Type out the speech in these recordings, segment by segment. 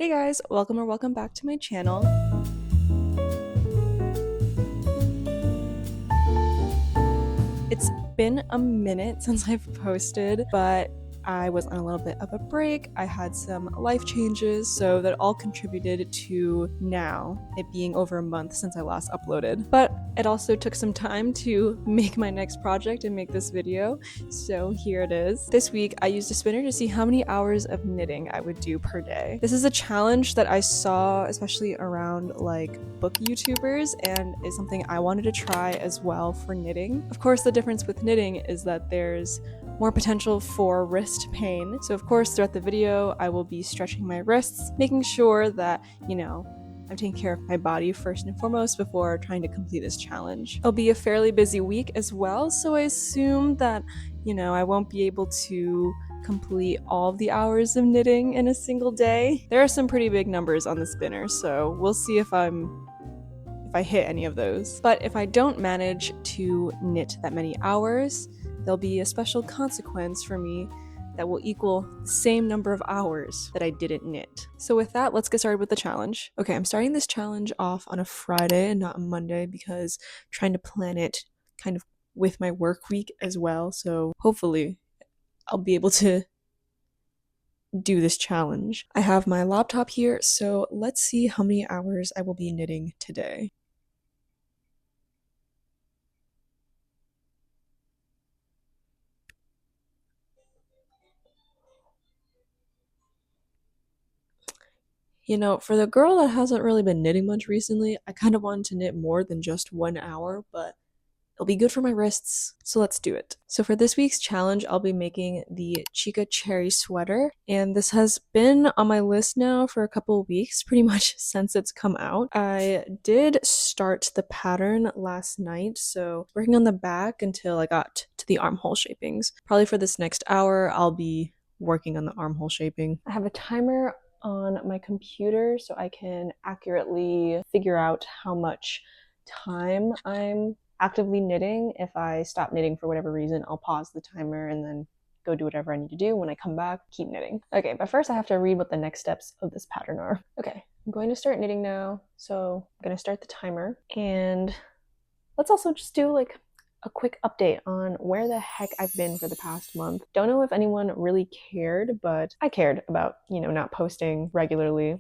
Hey guys, welcome back to my channel. It's been a minute since I've posted, but I was on a little bit of a break. I had some life changes, so that all contributed to now it being over a month since I last uploaded. But it also took some time to make my next project and make this video, so here it is. This week, I used a spinner to see how many hours of knitting I would do per day. This is a challenge that I saw, especially around like book YouTubers, and is something I wanted to try as well for knitting. Of course, the difference with knitting is that there's more potential for wrist pain. So of course, throughout the video, I will be stretching my wrists, making sure that, I'm taking care of my body first and foremost before trying to complete this challenge. It'll be a fairly busy week as well, so I assume that, I won't be able to complete all of the hours of knitting in a single day. There are some pretty big numbers on the spinner, so we'll see if I hit any of those. But if I don't manage to knit that many hours, there'll be a special consequence for me that will equal the same number of hours that I didn't knit. So with that, let's get started with the challenge. Okay, I'm starting this challenge off on a Friday and not a Monday because I'm trying to plan it kind of with my work week as well. So hopefully I'll be able to do this challenge. I have my laptop here, so let's see how many hours I will be knitting today. For the girl that hasn't really been knitting much recently, I kind of wanted to knit more than just 1 hour, but it'll be good for my wrists, so let's do it. So for this week's challenge, I'll be making the Chica Cherry sweater, and this has been on my list now for a couple of weeks, pretty much since it's come out. I did start the pattern last night, so working on the back until I got to the armhole shapings. Probably for this next hour, I'll be working on the armhole shaping. I have a timer on my computer so I can accurately figure out how much time I'm actively knitting. If I stop knitting for whatever reason, I'll pause the timer and then go do whatever I need to do. When I come back, keep knitting. Okay, but first I have to read what the next steps of this pattern are. Okay, I'm going to start knitting now. So I'm going to start the timer, and let's also just do like a quick update on where the heck I've been for the past month. Don't know if anyone really cared, but I cared about, not posting regularly.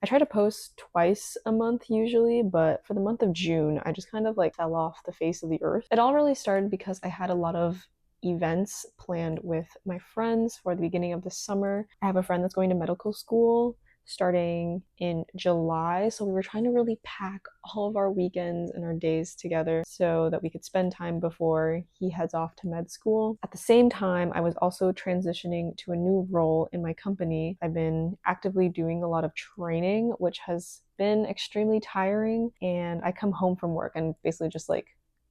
I try to post twice a month usually, but for the month of June, I just kind of like fell off the face of the earth. It all really started because I had a lot of events planned with my friends for the beginning of the summer. I have a friend that's going to medical school starting in July, so we were trying to really pack all of our weekends and our days together so that we could spend time before he heads off to med school. At the same time, I was also transitioning to a new role in my company. I've been actively doing a lot of training, which has been extremely tiring, and I come home from work and basically just like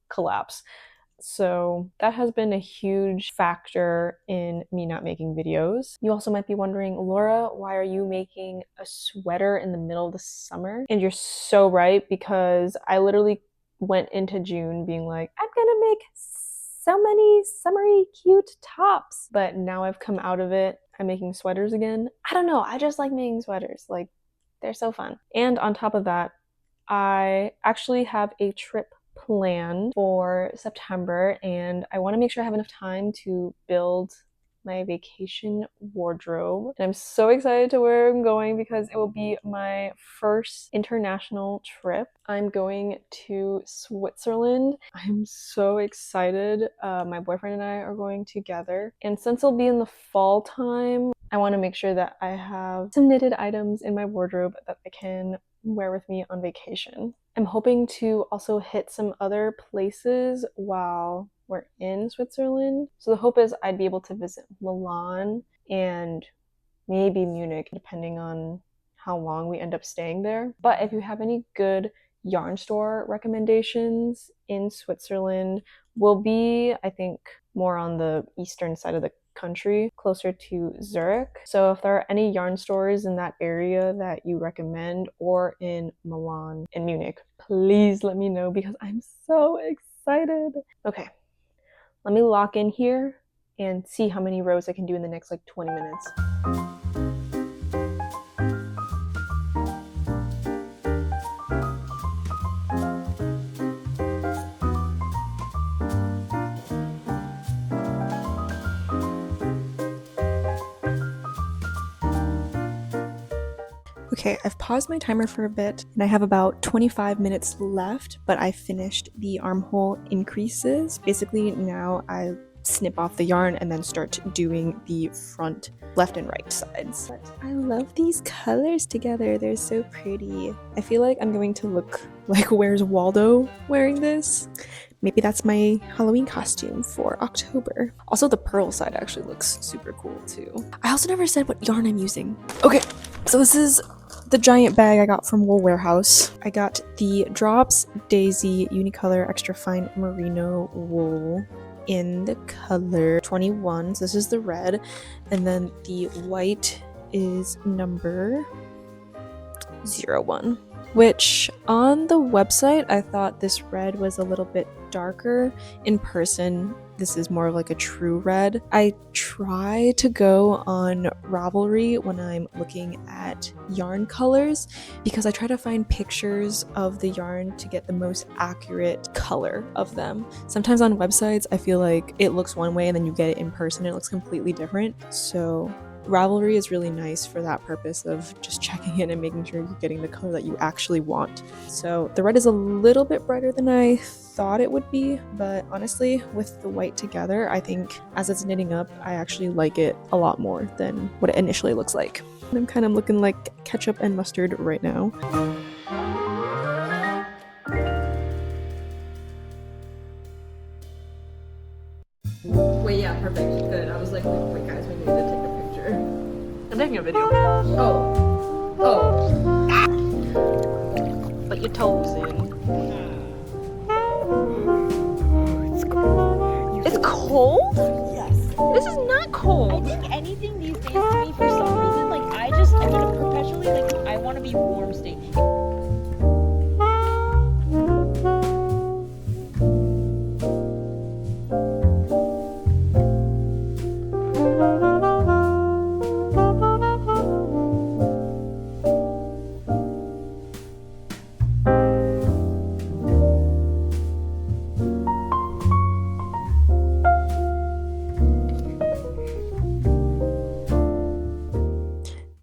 collapse. So that has been a huge factor in me not making videos. You also might be wondering, Laura, why are you making a sweater in the middle of the summer? And you're so right, because I literally went into June being like, I'm gonna make so many summery cute tops. But now I've come out of it, I'm making sweaters again. I don't know, I just like making sweaters. Like, they're so fun. And on top of that, I actually have a trip planned for September, and I want to make sure I have enough time to build my vacation wardrobe. And I'm so excited to where I'm going because it will be my first international trip. I'm going to Switzerland. I'm so excited. My boyfriend and I are going together. And since it'll be in the fall time, I want to make sure that I have some knitted items in my wardrobe that I can wear with me on vacation. I'm hoping to also hit some other places while we're in Switzerland. So the hope is I'd be able to visit Milan and maybe Munich, depending on how long we end up staying there. But if you have any good yarn store recommendations in Switzerland, we'll be, I think, more on the eastern side of the country, closer to Zurich. So if there are any yarn stores in that area that you recommend, or in Milan and Munich, please let me know because I'm so excited. Okay, let me lock in here and see how many rows I can do in the next like 20 minutes. Okay, I've paused my timer for a bit and I have about 25 minutes left, but I finished the armhole increases. Basically, now I snip off the yarn and then start doing the front left and right sides. But I love these colors together. They're so pretty. I feel like I'm going to look like Where's Waldo wearing this. Maybe that's my Halloween costume for October. Also, the pearl side actually looks super cool too. I also never said what yarn I'm using. Okay, so this is the giant bag I got from Wool Warehouse. I got the Drops Daisy Unicolor Extra Fine Merino Wool in the color 21. So this is the red, and then the white is number 01. Which on the website I thought this red was a little bit darker. In person this is more of like a true red. I try to go on Ravelry when I'm looking at yarn colors because I try to find pictures of the yarn to get the most accurate color of them. Sometimes on websites I feel like it looks one way and then you get it in person and it looks completely different. So Ravelry is really nice for that purpose of just checking in and making sure you're getting the color that you actually want. So the red is a little bit brighter than I thought it would be, but honestly, with the white together, I think as it's knitting up, I actually like it a lot more than what it initially looks like. I'm kind of looking like ketchup and mustard right now. Wait, yeah, perfect. Good. I was like, wait, guys, we need to take a picture. I'm taking a video. Oh. Oh. Ah. Put your toes in. It's cold. It's cold? Yes. This is not cold. I think anything these days to me, for some reason, like, I want to perpetually, like, I want to be warm state.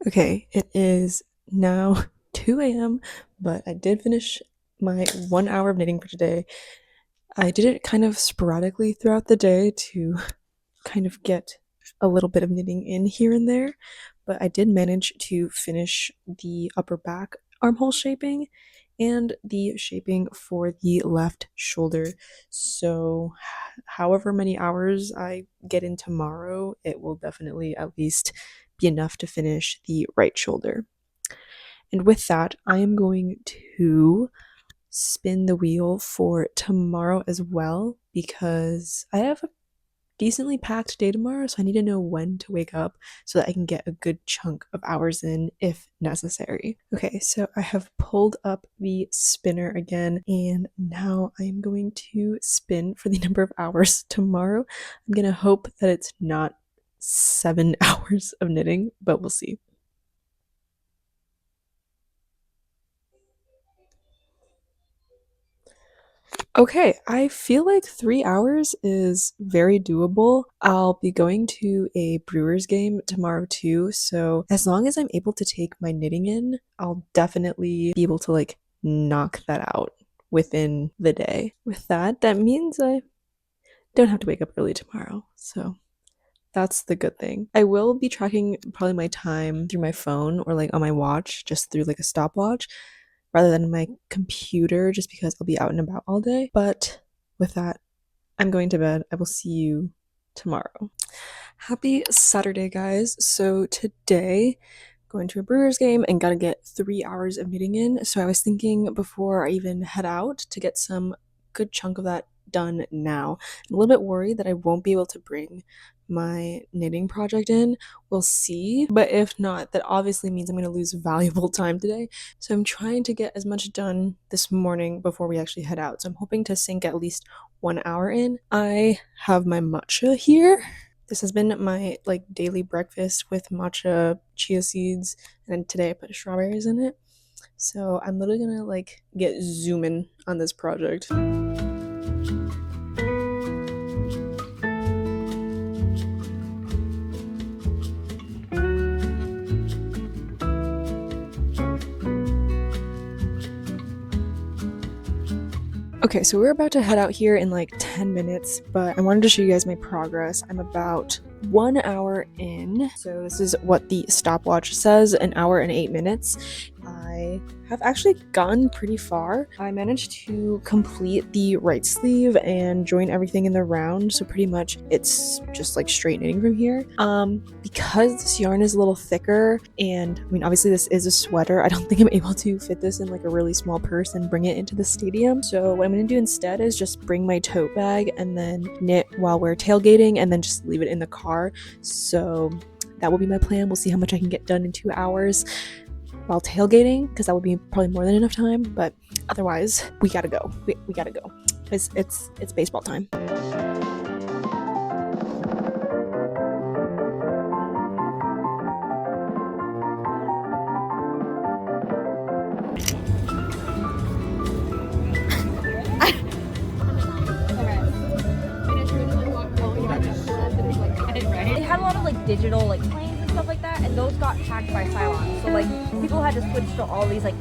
Okay, it is now 2 a.m., but I did finish my 1 hour of knitting for today. I did it kind of sporadically throughout the day to kind of get a little bit of knitting in here and there, but I did manage to finish the upper back armhole shaping and the shaping for the left shoulder. So however many hours I get in tomorrow, it will definitely at least be enough to finish the right shoulder. And with that, I am going to spin the wheel for tomorrow as well because I have a decently packed day tomorrow, so I need to know when to wake up so that I can get a good chunk of hours in if necessary. Okay, so I have pulled up the spinner again, and now I am going to spin for the number of hours tomorrow. I'm gonna hope that it's not 7 hours of knitting, but we'll see. Okay, I feel like 3 hours is very doable. I'll be going to a Brewers game tomorrow too, so as long as I'm able to take my knitting in, I'll definitely be able to like knock that out within the day. With that, that means I don't have to wake up early tomorrow, so that's the good thing. I will be tracking probably my time through my phone or like on my watch, just through like a stopwatch, rather than my computer, just because I'll be out and about all day. But with that, I'm going to bed. I will see you tomorrow. Happy Saturday, guys. So today, going to a Brewers game and gotta get 3 hours of knitting in. So I was thinking before I even head out to get some good chunk of that done now. I'm a little bit worried that I won't be able to bring my knitting project in. We'll see. But if not, that obviously means I'm going to lose valuable time today. So I'm trying to get as much done this morning before we actually head out. So I'm hoping to sink at least 1 hour in. I have my matcha here. This has been my like daily breakfast with matcha, chia seeds, and today I put strawberries in it. So I'm literally gonna like get zooming on this project. Okay, so we're about to head out here in like 10 minutes, but I wanted to show you guys my progress. I'm about 1 hour in. So this is what the stopwatch says, 1 hour and 8 minutes. I have actually gotten pretty far. I managed to complete the right sleeve and join everything in the round, so pretty much it's just like straight knitting from here. Because this yarn is a little thicker, and I mean obviously this is a sweater, I don't think I'm able to fit this in like a really small purse and bring it into the stadium. So what I'm gonna do instead is just bring my tote bag and then knit while we're tailgating and then just leave it in the car. So that will be my plan. We'll see how much I can get done in 2 hours while tailgating, because that would be probably more than enough time, but otherwise we gotta go. We gotta go. It's baseball time. They had a lot of like digital like planes and stuff like that, and those got hacked by Cylon. So like people had to switch to all these like.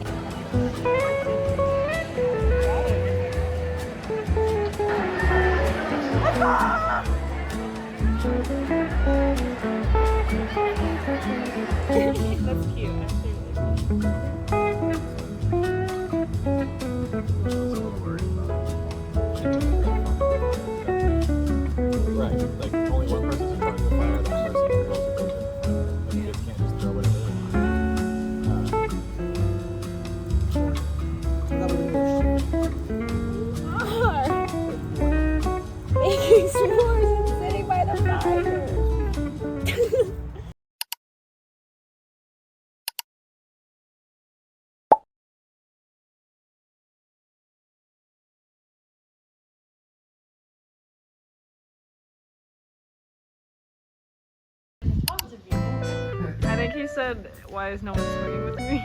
That's cute. Right, like only one person's in front of the fire, that person can also go there. Like you just can't just throw whatever they Making s'mores and sitting by the fire. I think he said, "Why is no one swimming with me?"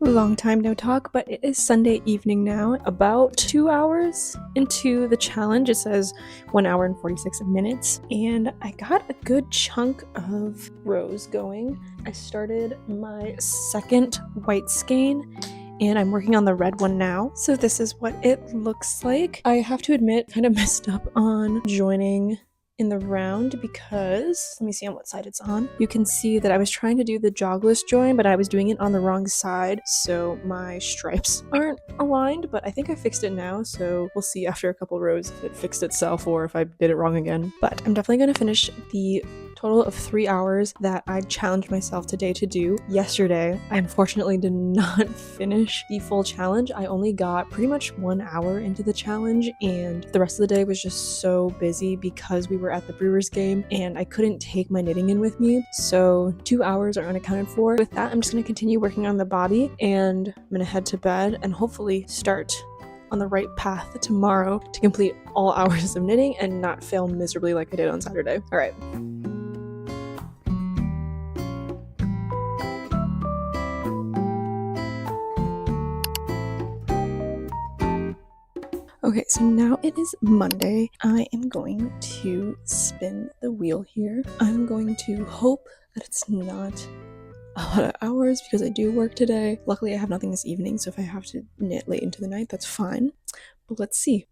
Long time no talk, but it is Sunday evening now, about 2 hours into the challenge. It says 1 hour and 46 minutes, and I got a good chunk of rows going. I started my second white skein and I'm working on the red one now. So this is what it looks like. I have to admit, kind of messed up on joining in the round because, let me see on what side it's on. You can see that I was trying to do the jogless join, but I was doing it on the wrong side, so my stripes aren't aligned, but I think I fixed it now, so we'll see after a couple rows if it fixed itself or if I did it wrong again. But I'm definitely going to finish the total of 3 hours that I challenged myself today to do. Yesterday, I unfortunately did not finish the full challenge. I only got pretty much 1 hour into the challenge, and the rest of the day was just so busy because we were at the Brewers game and I couldn't take my knitting in with me. So 2 hours are unaccounted for. With that, I'm just going to continue working on the body, and I'm going to head to bed and hopefully start on the right path tomorrow to complete all hours of knitting and not fail miserably like I did on Saturday. All right. Okay, so now it is Monday. I am going to spin the wheel here. I'm going to hope that it's not a lot of hours because I do work today. Luckily, I have nothing this evening, so if I have to knit late into the night, that's fine. But let's see.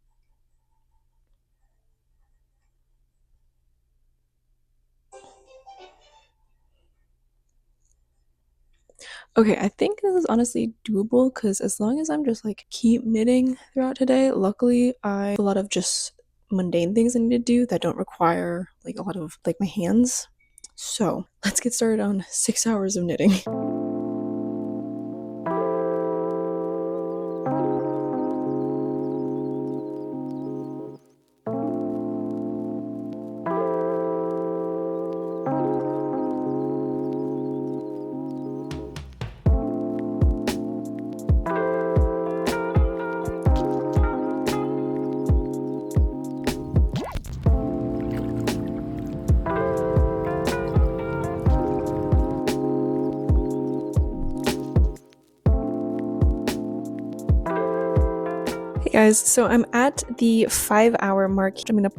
Okay, I think this is honestly doable because as long as I'm just like keep knitting throughout today, luckily I have a lot of just mundane things I need to do that don't require like a lot of like my hands. So let's get started on 6 hours of knitting. guys, so I'm at the 5-hour mark. I'm gonna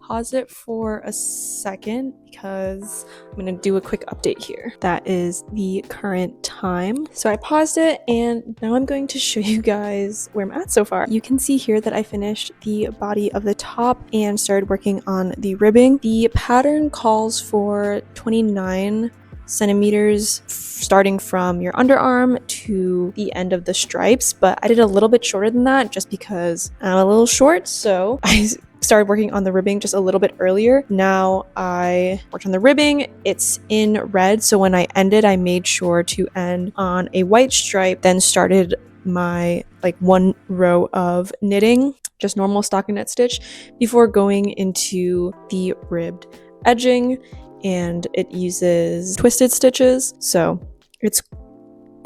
pause it for a second because I'm gonna do a quick update here. That is the current time. So I paused it and now I'm going to show you guys where I'm at so far. You can see here that I finished the body of the top and started working on the ribbing. The pattern calls for 29 centimeters starting from your underarm to the end of the stripes, but I did a little bit shorter than that just because I'm a little short, so I started working on the ribbing just a little bit earlier. Now I worked on the ribbing. It's in red, so when I ended, I made sure to end on a white stripe, then started my like one row of knitting, just normal stockinette stitch, before going into the ribbed edging, and it uses twisted stitches, so it's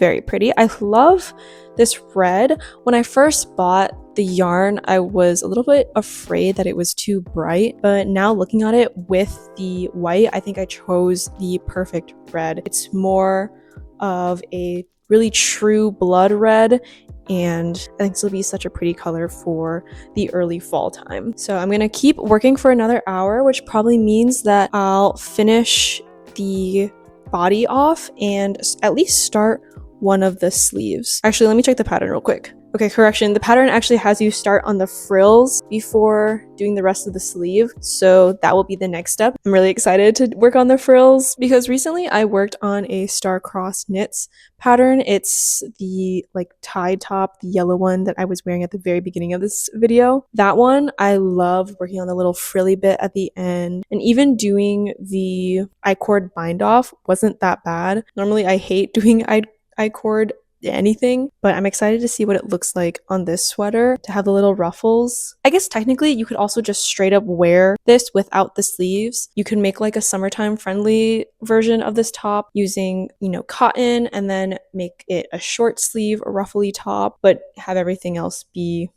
very pretty. I love this red. When I first bought the yarn, I was a little bit afraid that it was too bright, but now looking at it with the white, I think I chose the perfect red. It's more of a really true blood red, and I think this will be such a pretty color for the early fall time. So I'm gonna keep working for another hour, which probably means that I'll finish the body off and at least start one of the sleeves. Actually, let me check the pattern real quick. Okay, correction. The pattern actually has you start on the frills before doing the rest of the sleeve. So that will be the next step. I'm really excited to work on the frills because recently I worked on a star-crossed knits pattern. It's the like tie top, the yellow one that I was wearing at the very beginning of this video. That one, I love working on the little frilly bit at the end, and even doing the I-cord bind off wasn't that bad. Normally I hate doing I-cord anything, but I'm excited to see what it looks like on this sweater to have the little ruffles. I guess technically you could also just straight up wear this without the sleeves. You can make like a summertime friendly version of this top using, cotton, and then make it a short sleeve, a ruffly top, but have everything else be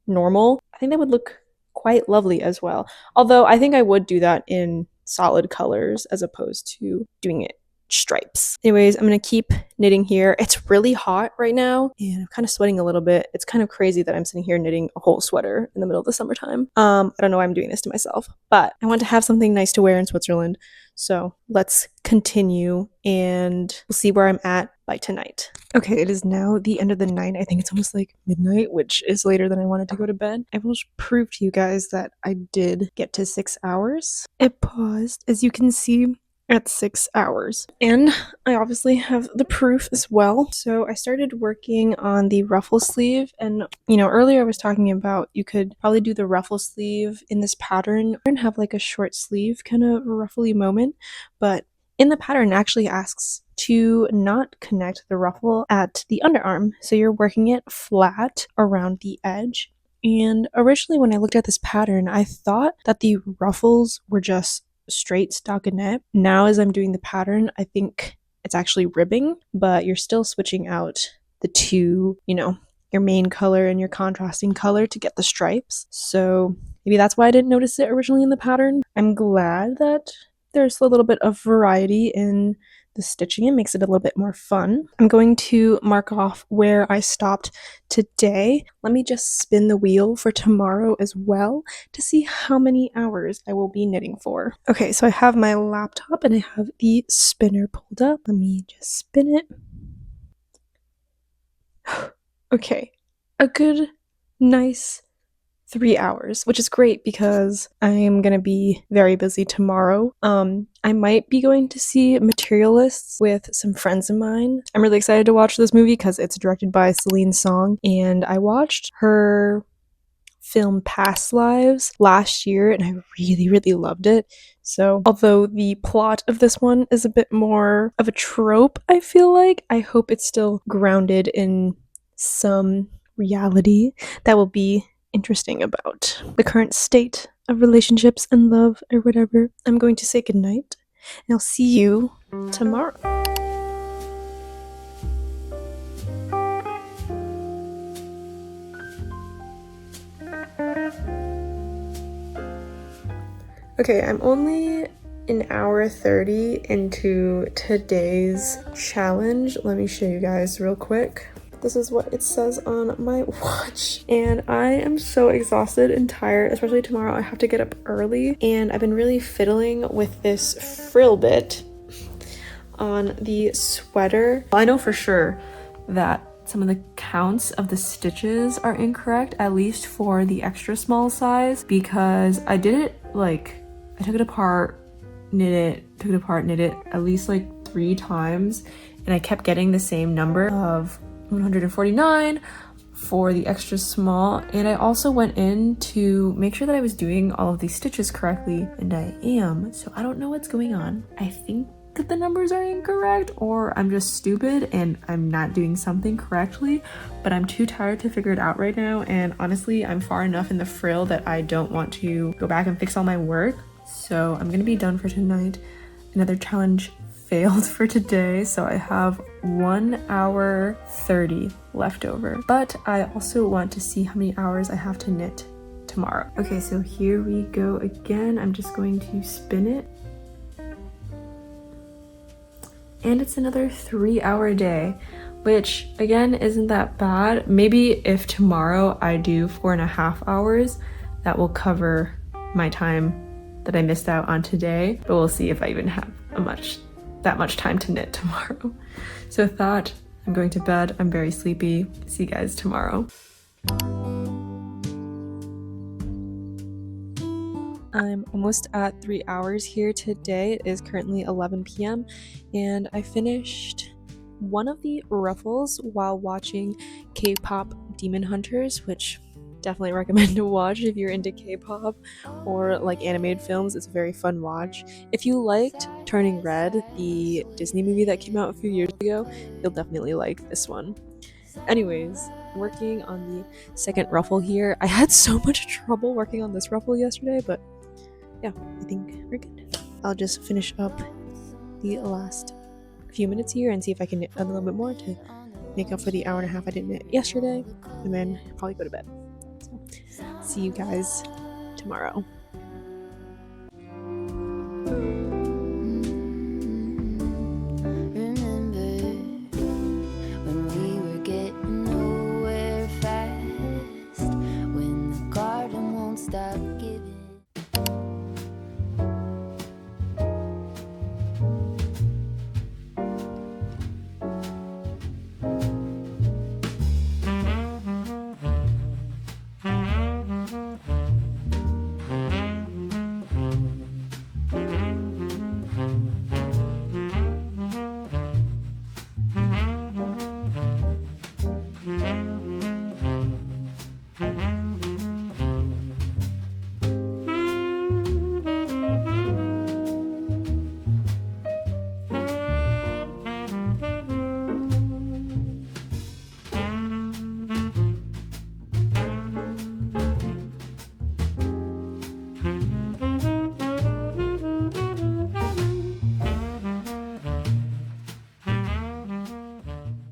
normal. I think that would look quite lovely as well. Although I think I would do that in solid colors as opposed to doing it stripes. Anyways, I'm gonna keep knitting here. It's really hot right now and I'm kind of sweating a little bit. It's kind of crazy that I'm sitting here knitting a whole sweater in the middle of the summertime. I don't know why I'm doing this to myself, but I want to have something nice to wear in Switzerland. So let's continue and we'll see where I'm at by tonight. Okay, it is now the end of the night. I think it's almost like midnight, which is later than I wanted to go to bed. I will prove to you guys that I did get to 6 hours. It paused, as you can see, at 6 hours. And I obviously have the proof as well. So I started working on the ruffle sleeve, and earlier I was talking about you could probably do the ruffle sleeve in this pattern and have like a short sleeve kind of ruffly moment, but in the pattern it actually asks to not connect the ruffle at the underarm. So you're working it flat around the edge. And originally when I looked at this pattern, I thought that the ruffles were just straight stockinette. Now as I'm doing the pattern, I think it's actually ribbing, but you're still switching out the two, your main color and your contrasting color to get the stripes. So maybe that's why I didn't notice it originally in the pattern. I'm glad that there's a little bit of variety in the stitching. It makes it a little bit more fun. I'm going to mark off where I stopped today. Let me just spin the wheel for tomorrow as well to see how many hours I will be knitting for. Okay, so I have my laptop and I have the spinner pulled up. Let me just spin it. Okay, a good, nice 3 hours, which is great because I'm gonna be very busy tomorrow. I might be going to see Materialists with some friends of mine. I'm really excited to watch this movie because it's directed by Celine Song, and I watched her film Past Lives last year and I really, really loved it. So although the plot of this one is a bit more of a trope, I feel like, I hope it's still grounded in some reality that will be interesting about the current state of relationships and love or whatever. I'm going to say goodnight and I'll see you tomorrow. Okay, I'm only an hour 30 into today's challenge. Let me show you guys real quick. This is what it says on my watch. And I am so exhausted and tired, especially tomorrow. I have to get up early. And I've been really fiddling with this frill bit on the sweater. I know for sure that some of the counts of the stitches are incorrect, at least for the extra small size, because I did it like, I took it apart, knit it, took it apart, knit it at least like 3 times, and I kept getting the same number of 149 for the extra small. And I also went in to make sure that I was doing all of these stitches correctly, and I am, so I don't know what's going on. I think that the numbers are incorrect, or I'm just stupid and I'm not doing something correctly, but I'm too tired to figure it out right now. And honestly, I'm far enough in the frill that I don't want to go back and fix all my work, so I'm gonna be done for tonight. Another challenge failed for today, so I have 1 hour 30 left over, but I also want to see how many hours I have to knit tomorrow. Okay, so here we go again. I'm just going to spin it, and it's another 3-hour day, which again isn't that bad. Maybe if tomorrow I do 4.5 hours, that will cover my time that I missed out on today, but we'll see if I even have that much time to knit tomorrow. So with that, I'm going to bed. I'm very sleepy. See you guys tomorrow. I'm almost at 3 hours here today. It is currently 11 p.m. and I finished one of the ruffles while watching K-pop Demon Hunters, which definitely recommend to watch if you're into K-pop or like animated films. It's a very fun watch. If you liked Turning Red, the Disney movie that came out a few years ago, you'll definitely like this one. Anyways, working on the second ruffle here. I had so much trouble working on this ruffle yesterday, but yeah, I think we're good. I'll just finish up the last few minutes here and see if I can knit a little bit more to make up for the hour and a half I didn't knit yesterday, and then probably go to bed. So, see you guys tomorrow.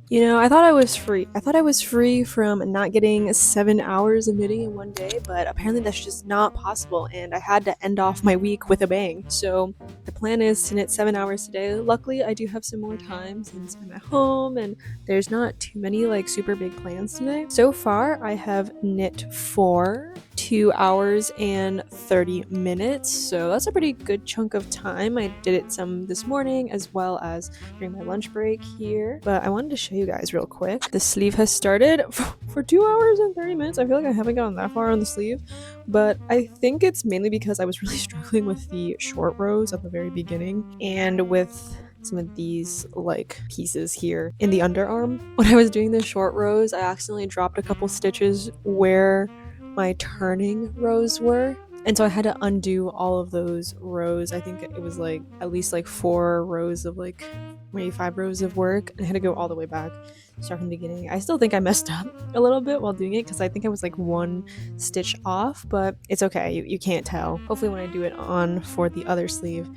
You know, I thought I was free. I thought I was free from not getting 7 hours of knitting in one day, but apparently that's just not possible, and I had to end off my week with a bang. So the plan is to knit 7 hours today. Luckily, I do have some more time since I'm at home, and there's not too many like super big plans today. So far, I have knit for 2 hours and 30 minutes, so that's a pretty good chunk of time. I did it some this morning as well as during my lunch break here, but I wanted to show you guys real quick. The sleeve has started for 2 hours and 30 minutes. I feel like I haven't gotten that far on the sleeve, but I think it's mainly because I was really struggling with the short rows at the very beginning and with some of these like pieces here in the underarm. When I was doing the short rows, I accidentally dropped a couple stitches where my turning rows were, and so I had to undo all of those rows. I think it was like at least like 4 rows of like maybe 5 rows of work, and I had to go all the way back, start from the beginning. I still think I messed up a little bit while doing it because I think I was like 1 stitch off, but it's okay. You can't tell. Hopefully when I do it on for the other sleeve,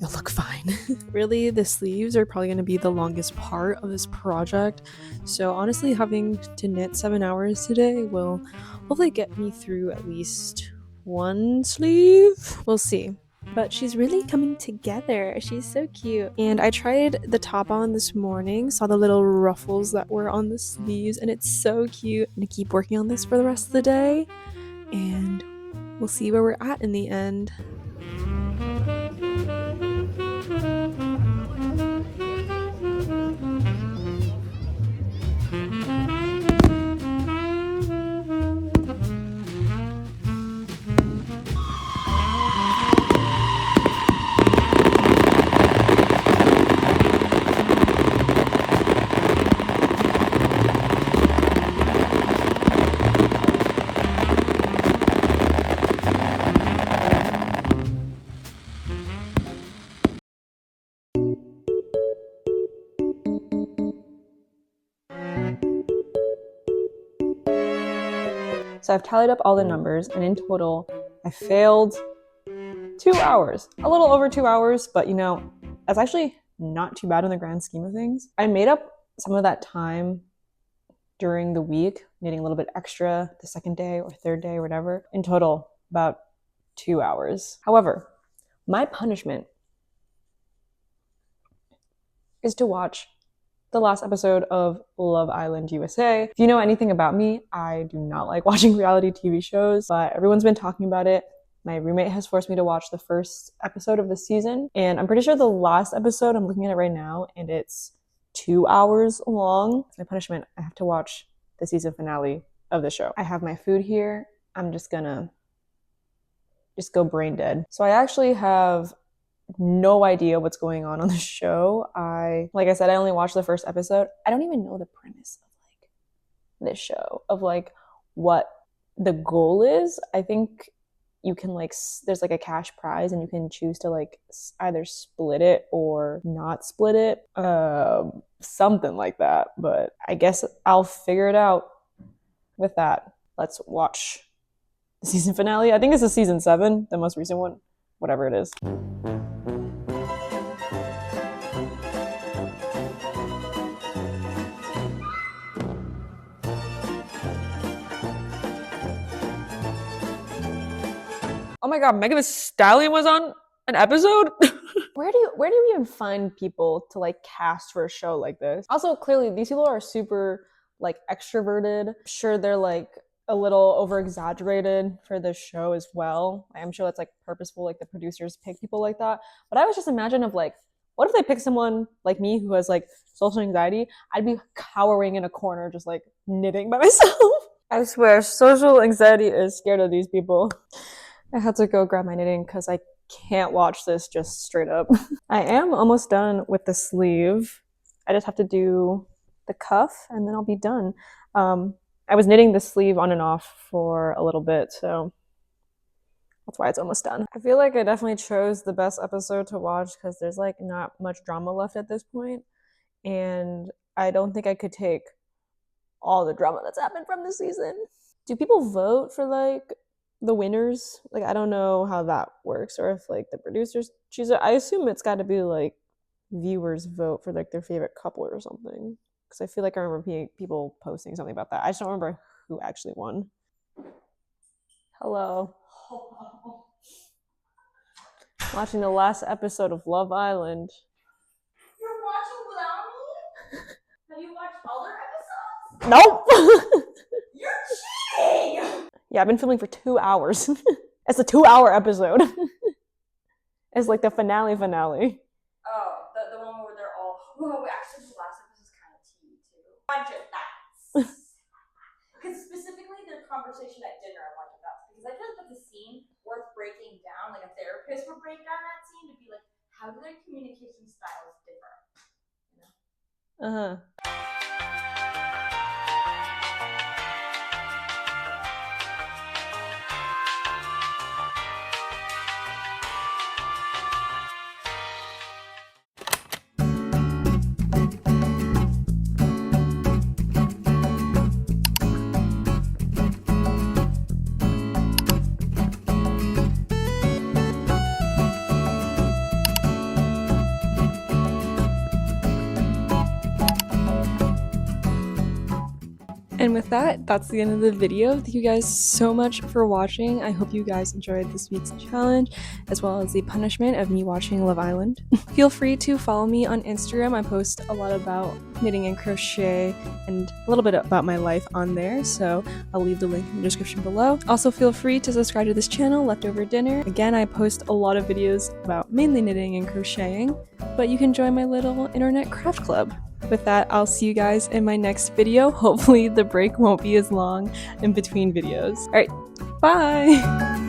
it'll look fine. Really, the sleeves are probably going to be the longest part of this project, so honestly having to knit 7 hours today will hopefully get me through at least 1 sleeve. We'll see. but she's really coming together. She's so cute. And I tried the top on this morning, saw the little ruffles that were on the sleeves, and it's so cute. I'm gonna keep working on this for the rest of the day, and we'll see where we're at in the end. So I've tallied up all the numbers, and in total, I failed 2 hours. A little over 2 hours, but you know, that's actually not too bad in the grand scheme of things. I made up some of that time during the week, knitting a little bit extra the second day or third day or whatever. In total, about 2 hours. However, my punishment is to watch the last episode of Love Island USA. If you know anything about me, I do not like watching reality TV shows, but everyone's been talking about it. My roommate has forced me to watch the first episode of the season, and I'm pretty sure the last episode, I'm looking at it right now, and it's 2 hours long. It's my punishment. I have to watch the season finale of the show. I have my food here. I'm just gonna go brain dead. So I actually have no idea what's going on the show. Like I said, I only watched the first episode. I don't even know the premise of like this show, of like what the goal is. I think you can like, there's like a cash prize and you can choose to like either split it or not split it. Something like that. But I guess I'll figure it out with that. Let's watch the season finale. I think it's the season 7, the most recent one, whatever it is. Oh my god, Megan Thee Stallion was on an episode? Where do you even find people to like cast for a show like this? Also, clearly these people are super like extroverted. I'm sure they're like a little over exaggerated for this show as well. I'm sure that's like purposeful, like the producers pick people like that. But I was just imagine of like, what if they pick someone like me who has like social anxiety? I'd be cowering in a corner just like knitting by myself. I swear, social anxiety is scared of these people. I had to go grab my knitting because I can't watch this just straight up. I am almost done with the sleeve. I just have to do the cuff and then I'll be done. I was knitting the sleeve on and off for a little bit, so that's why it's almost done. I feel like I definitely chose the best episode to watch because there's like not much drama left at this point, and I don't think I could take all the drama that's happened from this season. Do people vote for like the winners? Like, I don't know how that works, or if like the producers choose it. I assume it's got to be like viewers vote for like their favorite couple or something, because I feel like I remember people posting something about that. I just don't remember who actually won. Hello. Watching the last episode of Love Island. You're watching without me? Have you watched other episodes? Nope. You're cheating! Yeah, I've been filming for 2 hours. It's a 2-hour episode. It's like the finale. Oh, the one where they're all. Well, actually, the last episode is kind of tea too. Bunch of that. Because specifically the conversation at dinner, I wanted that because I feel like that's a scene worth breaking down. Like a therapist would break down that scene to be like, how do their communication styles differ? You know? And with that, that's the end of the video. Thank you guys so much for watching. I hope you guys enjoyed this week's challenge, as well as the punishment of me watching Love Island. Feel free to follow me on Instagram. I post a lot about knitting and crochet and a little bit about my life on there, so I'll leave the link in the description below. Also, feel free to subscribe to this channel, Leftover Dinner. Again, I post a lot of videos about mainly knitting and crocheting, but you can join my little internet craft club. With that, I'll see you guys in my next video. Hopefully the break won't be as long in between videos. Alright, bye!